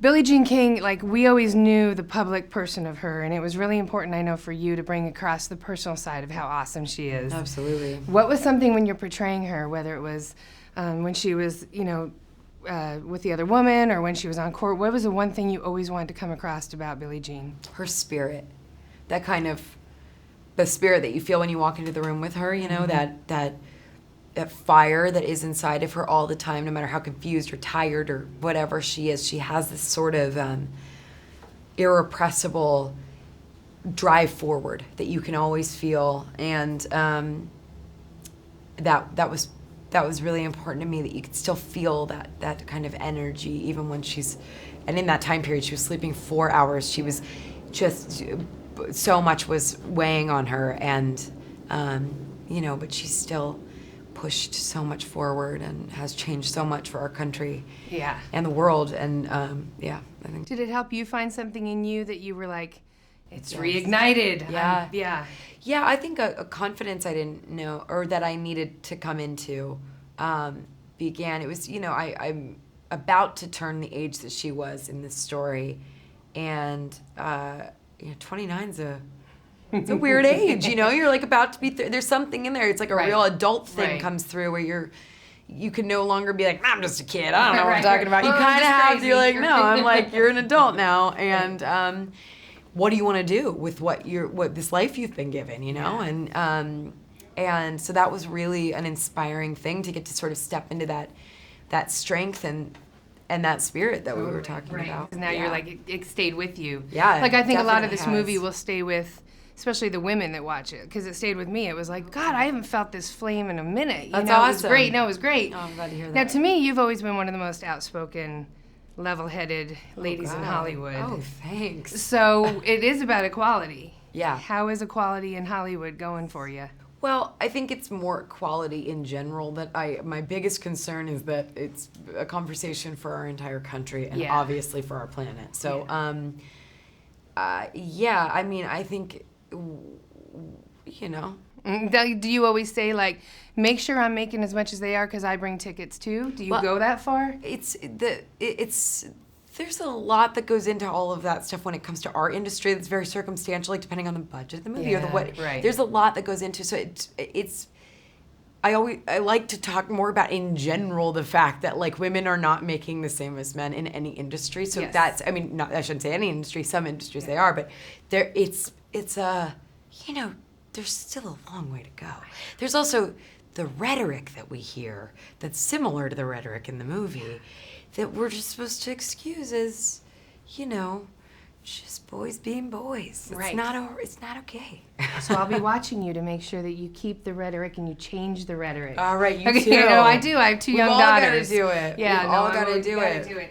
Billie Jean King, like, we always knew the public person of her, and it was really important, I know, for you to bring across the personal side of how awesome she is. Absolutely. What was something when you're portraying her, whether it was when she was, with the other woman or when she was on court, what was the one thing you always wanted to come across about Billie Jean? Her spirit. That kind of, the spirit that you feel when you walk into the room with her, that fire that is inside of her all the time, no matter how confused or tired or whatever she is. She has this sort of irrepressible drive forward that you can always feel, and that was really important to me, that you could still feel that kind of energy even when she's, and in that time period she was sleeping 4 hours. She was just, so much was weighing on her, and but she's still pushed so much forward and has changed so much for our country and the world, and I think. Did it help you find something in you that you were like, it's reignited? Yeah, I think a confidence I didn't know, or that I needed to come into, began. It was, I'm about to turn the age that she was in this story, and 29's it's a weird age, You're like about to be. There's something in there. It's like a real adult thing comes through where you can no longer be like, I'm just a kid. I don't know what I'm talking about. You kind of have to. You're like, no, I'm like, you're an adult now, and what do you want to do with what this life you've been given, and so that was really an inspiring thing to get to sort of step into that strength and that spirit that we were talking about. Now you're like, it stayed with you. Yeah, like I think a lot of this movie will stay with, especially the women that watch it, because it stayed with me. It was like, God, I haven't felt this flame in a minute. That's awesome. It was great. No, it was great. Oh, I'm glad to hear that. Now, to me, you've always been one of the most outspoken, level-headed ladies in Hollywood. Oh, thanks. So it is about equality. Yeah. How is equality in Hollywood going for you? Well, I think it's more equality in general. My biggest concern is that it's a conversation for our entire country and obviously for our planet. So, I mean, I think, Do you always say, like, make sure I'm making as much as they are because I bring tickets too? Do you go that far? There's a lot that goes into all of that stuff when it comes to our industry that's very circumstantial, like depending on the budget of the movie or the what. Right. There's a lot that goes into, so I like to talk more about in general the fact that like women are not making the same as men in any industry. So that's, I mean, I shouldn't say any industry, some industries they are, but there's still a long way to go. There's also the rhetoric that we hear that's similar to the rhetoric in the movie that we're just supposed to excuse as, just boys being boys. Right. It's not okay. So I'll be watching you to make sure that you keep the rhetoric and you change the rhetoric. All right, you Okay, too. I do. I have two young daughters. We've all got to do it. Yeah, We've all got to do it.